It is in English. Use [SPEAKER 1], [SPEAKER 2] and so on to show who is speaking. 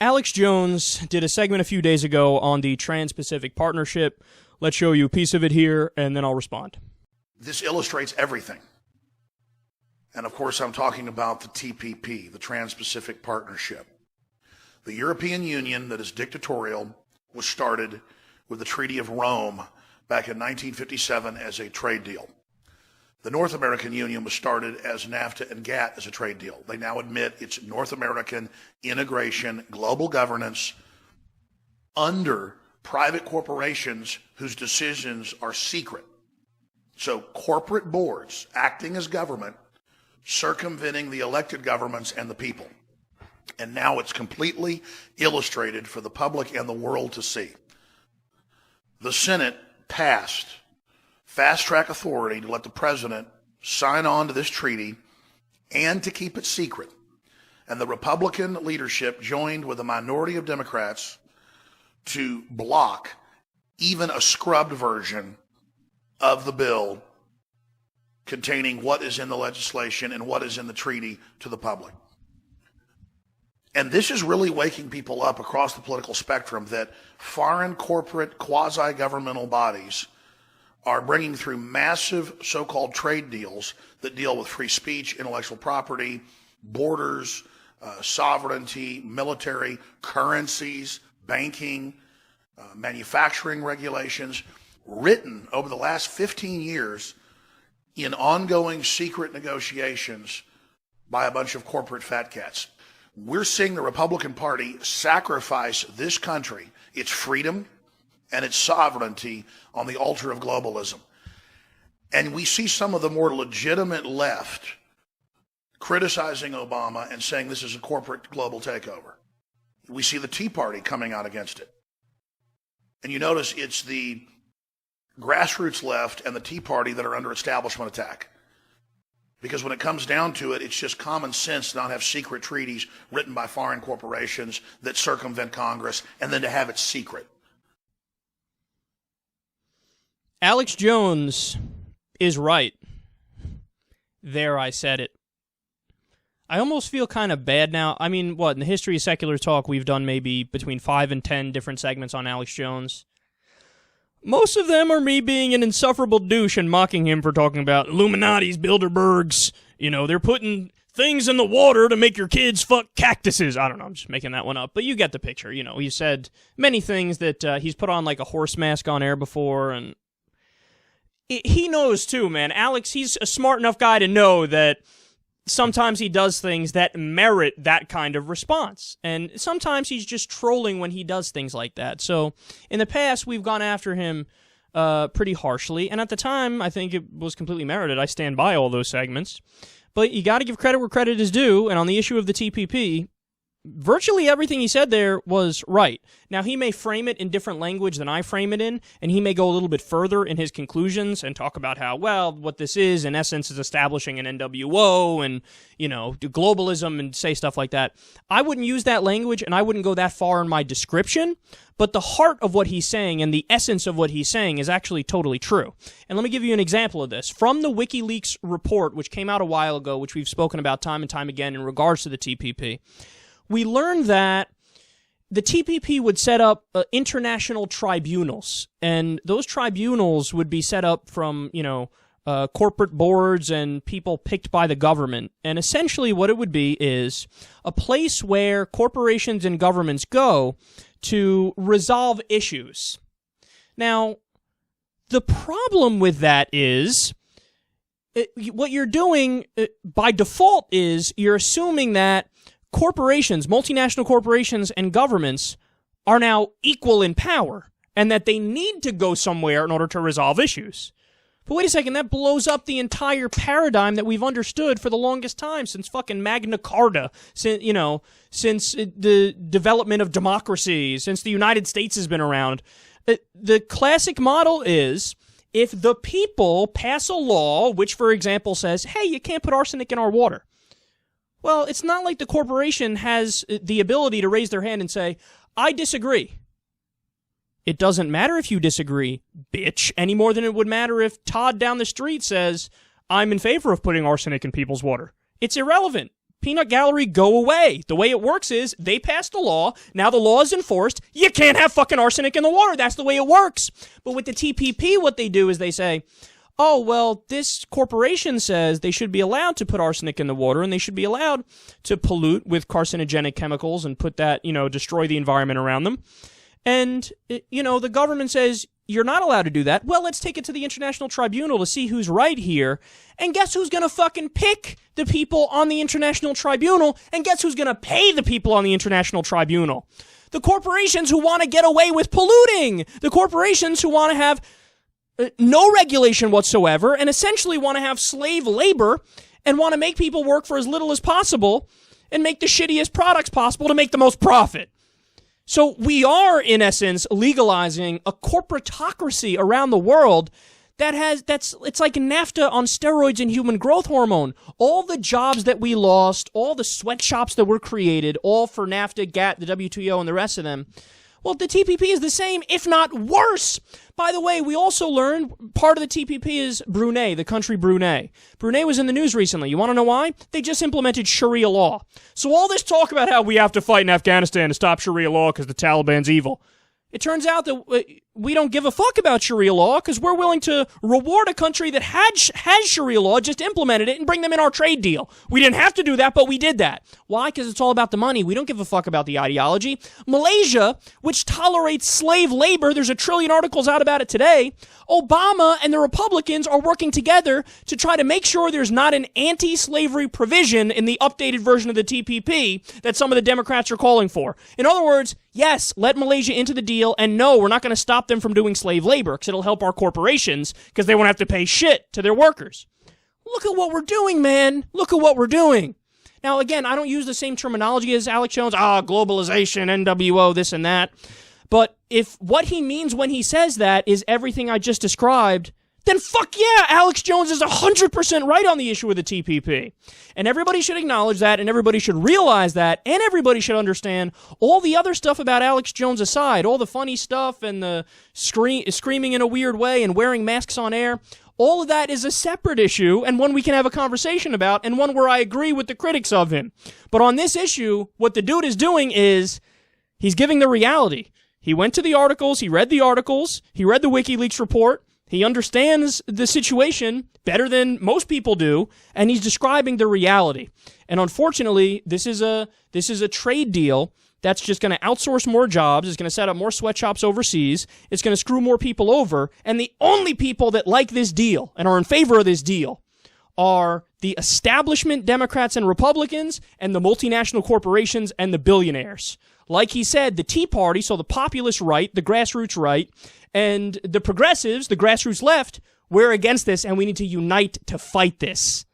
[SPEAKER 1] Alex Jones did a segment a few days ago on the Trans-Pacific Partnership. Let's show you a piece of it here, and then I'll respond.
[SPEAKER 2] This illustrates everything. And of course, I'm talking about the TPP, the Trans-Pacific Partnership. The European Union that is dictatorial was started with the Treaty of Rome back in 1957 as a trade deal. The North American Union was started as NAFTA and GATT as a trade deal. They now admit it's North American integration, global governance under private corporations whose decisions are secret. So corporate boards acting as government, circumventing the elected governments and the people. And now it's completely illustrated for the public and the world to see. The Senate passed fast-track authority to let the president sign on to this treaty and to keep it secret. And the Republican leadership joined with a minority of Democrats to block even a scrubbed version of the bill containing what is in the legislation and what is in the treaty to the public. And this is really waking people up across the political spectrum that foreign corporate quasi-governmental bodies are bringing through massive so-called trade deals that deal with free speech, intellectual property, borders, sovereignty, military, currencies, banking, manufacturing regulations, written over the last 15 years in ongoing secret negotiations by a bunch of corporate fat cats. We're seeing the Republican Party sacrifice this country, its freedom, and its sovereignty on the altar of globalism. And we see some of the more legitimate left criticizing Obama and saying this is a corporate global takeover. We see the Tea Party coming out against it. And you notice it's the grassroots left and the Tea Party that are under establishment attack. Because when it comes down to it, it's just common sense to not have secret treaties written by foreign corporations that circumvent Congress and then to have it secret.
[SPEAKER 1] Alex Jones is right. There, I said it. I almost feel kind of bad now. I mean, what, in the history of Secular Talk, we've done maybe between 5 and 10 different segments on Alex Jones. Most of them are me being an insufferable douche and mocking him for talking about Illuminati's, Bilderbergs. You know, they're putting things in the water to make your kids fuck cactuses. I don't know, I'm just making that one up. But you get the picture. You know, he said many things that he's put on like a horse mask on air before, and he knows too, man. Alex, he's a smart enough guy to know that sometimes he does things that merit that kind of response. And sometimes he's just trolling when he does things like that. So in the past, we've gone after him pretty harshly. And at the time, I think it was completely merited. I stand by all those segments. But you got to give credit where credit is due. And on the issue of the TPP, virtually everything he said there was right. Now, he may frame it in different language than I frame it in, and he may go a little bit further in his conclusions and talk about how, well, what this is, in essence, is establishing an NWO and, you know, globalism and say stuff like that. I wouldn't use that language, and I wouldn't go that far in my description, but the heart of what he's saying and the essence of what he's saying is actually totally true. And let me give you an example of this. From the WikiLeaks report, which came out a while ago, which we've spoken about time and time again in regards to the TPP, we learned that the TPP would set up international tribunals, and those tribunals would be set up from, you know, corporate boards and people picked by the government. And essentially what it would be is a place where corporations and governments go to resolve issues. Now, the problem with that is what you're doing by default is you're assuming that corporations, multinational corporations and governments are now equal in power and that they need to go somewhere in order to resolve issues. But wait a second, that blows up the entire paradigm that we've understood for the longest time, since fucking Magna Carta, since, you know, since the development of democracy, since the United States has been around. The classic model is, if the people pass a law, which for example says, hey, you can't put arsenic in our water. Well, it's not like the corporation has the ability to raise their hand and say, I disagree. It doesn't matter if you disagree, bitch, any more than it would matter if Todd down the street says, I'm in favor of putting arsenic in people's water. It's irrelevant peanut gallery go away. The way it works is they passed the law. Now the law is enforced. You can't have fucking arsenic in the water. That's the way it works. But with the TPP, what they do is they say, oh, well, this corporation says they should be allowed to put arsenic in the water and they should be allowed to pollute with carcinogenic chemicals and put that, destroy the environment around them. And, the government says, you're not allowed to do that. Well, let's take it to the International Tribunal to see who's right here. And guess who's going to fucking pick the people on the International Tribunal? And guess who's going to pay the people on the International Tribunal? The corporations who want to get away with polluting. The corporations who want to have no regulation whatsoever and essentially want to have slave labor and want to make people work for as little as possible and make the shittiest products possible to make the most profit. So we are, in essence, legalizing a corporatocracy around the world it's like NAFTA on steroids and human growth hormone. All the jobs that we lost, all the sweatshops that were created, all for NAFTA, GATT, the WTO, and the rest of them. Well, the TPP is the same, if not worse. By the way, we also learned part of the TPP is Brunei, the country Brunei. Brunei was in the news recently. You want to know why? They just implemented Sharia law. So all this talk about how we have to fight in Afghanistan to stop Sharia law because the Taliban's evil. It turns out that we don't give a fuck about Sharia law because we're willing to reward a country that has Sharia law, just implemented it, and bring them in our trade deal. We didn't have to do that, but we did that. Why? Because it's all about the money. We don't give a fuck about the ideology. Malaysia, which tolerates slave labor, there's a trillion articles out about it today. Obama and the Republicans are working together to try to make sure there's not an anti-slavery provision in the updated version of the TPP that some of the Democrats are calling for. In other words, yes, let Malaysia into the deal, and no, we're not going to stop them from doing slave labor because it'll help our corporations because they won't have to pay shit to their workers. Look at what we're doing, man. Look at what we're doing. Now, again, I don't use the same terminology as Alex Jones. Globalization, NWO, this and that. But if what he means when he says that is everything I just described, then fuck yeah, Alex Jones is 100% right on the issue of the TPP. And everybody should acknowledge that, and everybody should realize that, and everybody should understand all the other stuff about Alex Jones aside, all the funny stuff and the screaming in a weird way and wearing masks on air. All of that is a separate issue and one we can have a conversation about and one where I agree with the critics of him. But on this issue, what the dude is doing is he's giving the reality. He went to the articles, he read the WikiLeaks report, he understands the situation better than most people do, and he's describing the reality. And unfortunately, this is a trade deal that's just going to outsource more jobs, it's going to set up more sweatshops overseas, it's going to screw more people over, and the only people that like this deal and are in favor of this deal are the establishment Democrats and Republicans and the multinational corporations and the billionaires. Like he said, the Tea Party, so the populist right, the grassroots right, and the progressives, the grassroots left, we're against this and we need to unite to fight this.